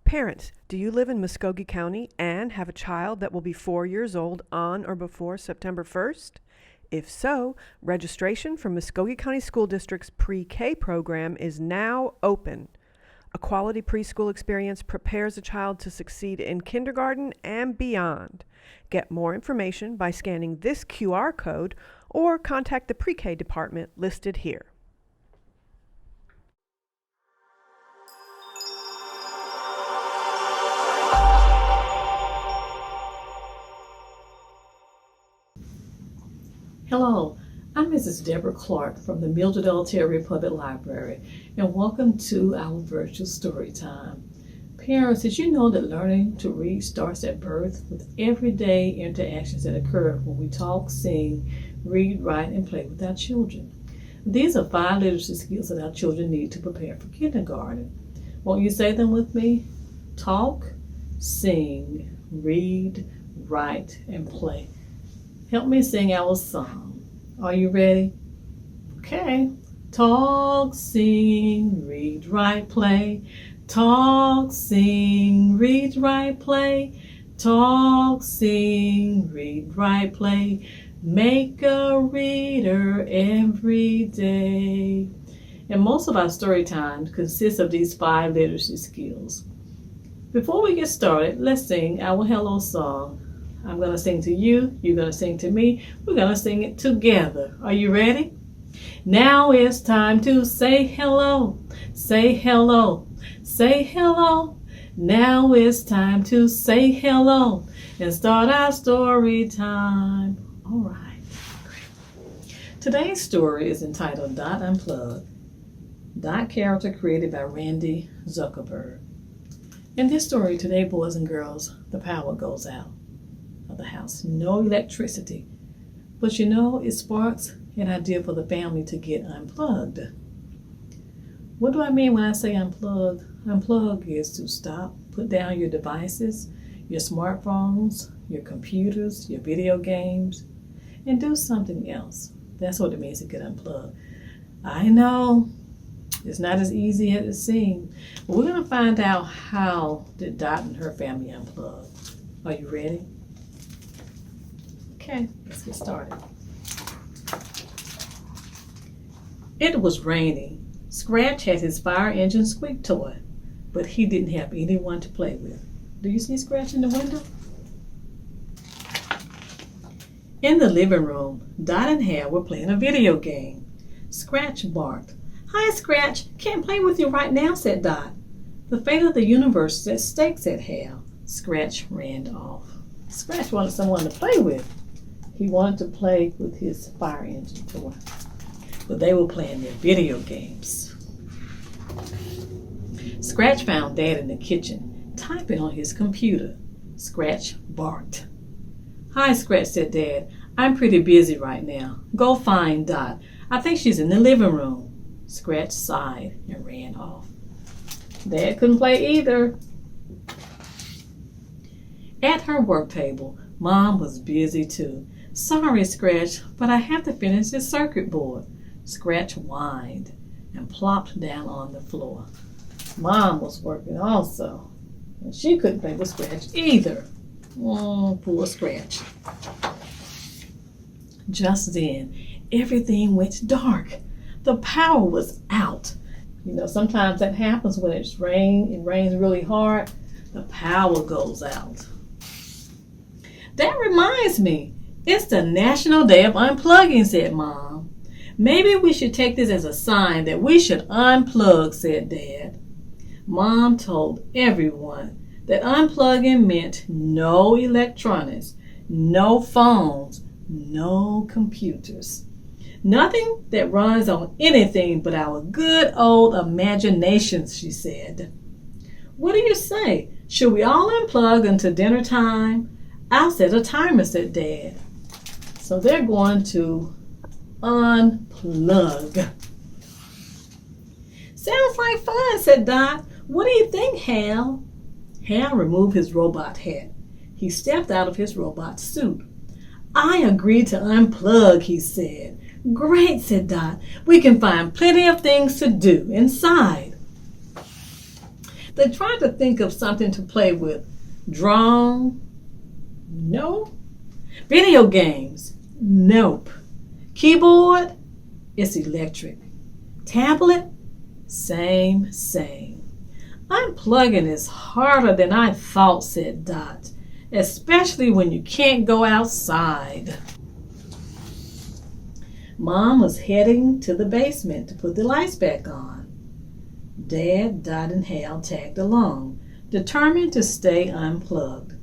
Parents, do you live in Muskogee County and have a child that will be 4 years old on or before September 1st? If so, registration for Muskogee County School District's pre-K program is now open. A quality preschool experience prepares a child to succeed in kindergarten and beyond. Get more information by scanning this QR code or contact the pre-K department listed here. Hello, I'm Mrs. Deborah Clark from the Mildred L. Terry Public Library, and welcome to our virtual story time. Parents, did you know that learning to read starts at birth with everyday interactions that occur when we talk, sing, read, write, and play with our children? These are 5 literacy skills that our children need to prepare for kindergarten. Won't you say them with me? Talk, sing, read, write, and play. Help me sing our song. Are you ready? Okay. Talk, sing, read, write, play. Talk, sing, read, write, play. Talk, sing, read, write, play. Make a reader every day. And most of our story time consists of these 5 literacy skills. Before we get started, let's sing our hello song. I'm going to sing to you, you're going to sing to me, we're going to sing it together. Are you ready? Now it's time to say hello, say hello, say hello. Now it's time to say hello and start our story time. All right. Today's story is entitled Dot Unplugged. Dot character created by Randy Zuckerberg. In this story today, boys and girls, the power goes out of the house. No electricity. But you know, it sparks an idea for the family to get unplugged. What do I mean when I say unplug? Unplug is to stop, put down your devices, your smartphones, your computers, your video games, and do something else. That's what it means to get unplugged. I know it's not as easy as it seems, but we're going to find out how did Dot and her family unplug. Are you ready? Okay, let's get started. It was raining. Scratch had his fire engine squeak toy, but he didn't have anyone to play with. Do you see Scratch in the window? In the living room, Dot and Hal were playing a video game. Scratch barked. "Hi, Scratch. Can't play with you right now," said Dot. "The fate of the universe is at stake," said Hal. Scratch ran off. Scratch wanted someone to play with. He wanted to play with his fire engine toy, but they were playing their video games. Scratch found Dad in the kitchen, typing on his computer. Scratch barked. "Hi, Scratch," said Dad. "I'm pretty busy right now. Go find Dot. I think she's in the living room." Scratch sighed and ran off. Dad couldn't play either. At her work table, Mom was busy too. "Sorry, Scratch, but I have to finish this circuit board." Scratch whined and plopped down on the floor. Mom was working also, and she couldn't play with Scratch either. Oh, poor Scratch. Just then, everything went dark. The power was out. You know, sometimes that happens when it rains really hard, the power goes out. "That reminds me, it's the National Day of Unplugging," said Mom. "Maybe we should take this as a sign that we should unplug," said Dad. Mom told everyone that unplugging meant no electronics, no phones, no computers. Nothing that runs on anything but our good old imaginations, she said. "What do you say? Should we all unplug until dinner time?" "I'll set a timer," said Dad. So they're going to unplug. "Sounds like fun," said Dot. "What do you think, Hal?" Hal removed his robot hat. He stepped out of his robot suit. "I agreed to unplug," he said. "Great," said Dot. "We can find plenty of things to do inside." They tried to think of something to play with. Drum? No. Video games? Nope. Keyboard? It's electric. Tablet? Same. Unplugging is harder than I thought, said Dot, especially when you can't go outside. Mom was heading to the basement to put the lights back on. Dad, Dot, and Hal tagged along, determined to stay unplugged.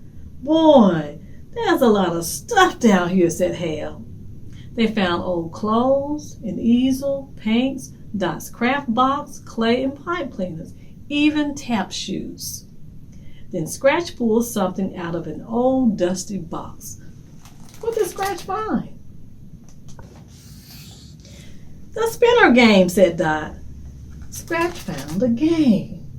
Boy, there's a lot of stuff down here, said Hal. They found old clothes, an easel, paints, Dot's craft box, clay, and pipe cleaners, even tap shoes. Then Scratch pulled something out of an old dusty box. What did Scratch find? The spinner game, said Dot. Scratch found a game.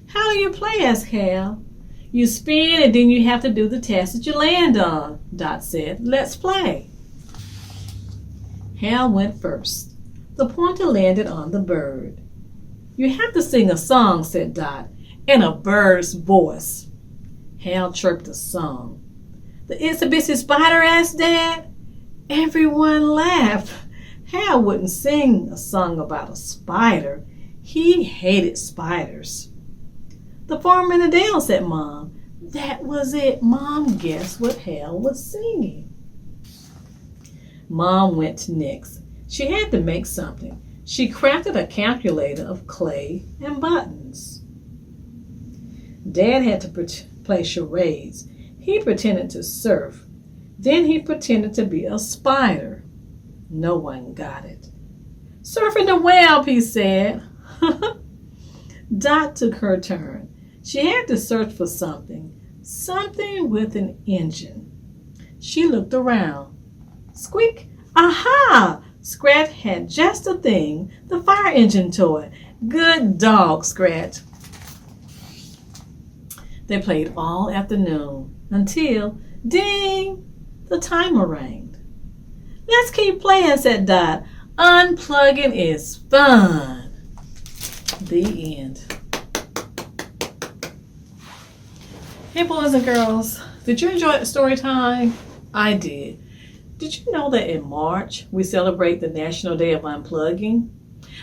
How do you play? Asked Hal. You spin and then you have to do the task that you land on, Dot said. Let's play. Hal went first. The pointer landed on the bird. You have to sing a song, said Dot, in a bird's voice. Hal chirped a song. The Itsy Bitsy Spider? Asked Dad. Everyone laughed. Hal wouldn't sing a song about a spider. He hated spiders. The Farm in the Dale, said Mom. That was it. Mom guessed what Hal was singing. Mom went next. She had to make something. She crafted a calculator of clay and buttons. Dad had to play charades. He pretended to surf. Then he pretended to be a spider. No one got it. Surfing the web, he said. Dot took her turn. She had to search for something with an engine. She looked around. Squeak! Aha! Scratch had just the thing, the fire engine toy. Good dog, Scratch. They played all afternoon until, ding, the timer rang. Let's keep playing, said Dot. Unplugging is fun. The end. Hey, boys and girls, did you enjoy the story time? I did. Did you know that in March we celebrate the National Day of Unplugging?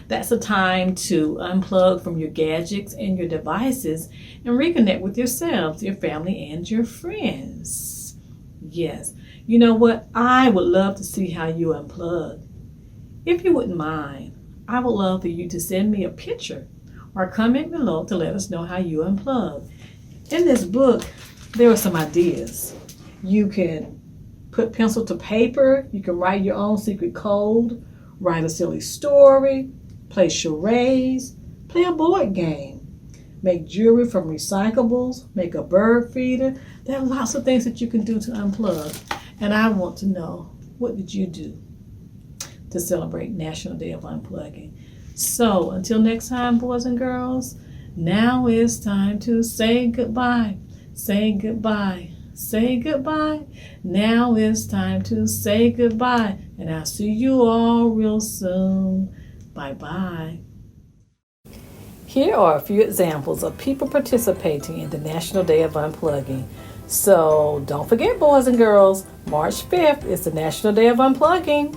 That's a time to unplug from your gadgets and your devices and reconnect with yourselves, your family, and your friends. Yes, you know what? I would love to see how you unplug. If you wouldn't mind, I would love for you to send me a picture or comment below to let us know how you unplug. In this book, there are some ideas. You can put pencil to paper. You can write your own secret code, write a silly story, play charades, play a board game, make jewelry from recyclables, make a bird feeder. There are lots of things that you can do to unplug. And I want to know, what did you do to celebrate National Day of Unplugging? So until next time, boys and girls, now it's time to say goodbye. Say goodbye. Say goodbye. Now it's time to say goodbye. And I'll see you all real soon. Bye-bye. Here are a few examples of people participating in the National Day of Unplugging. So don't forget, boys and girls, March 5th is the National Day of Unplugging.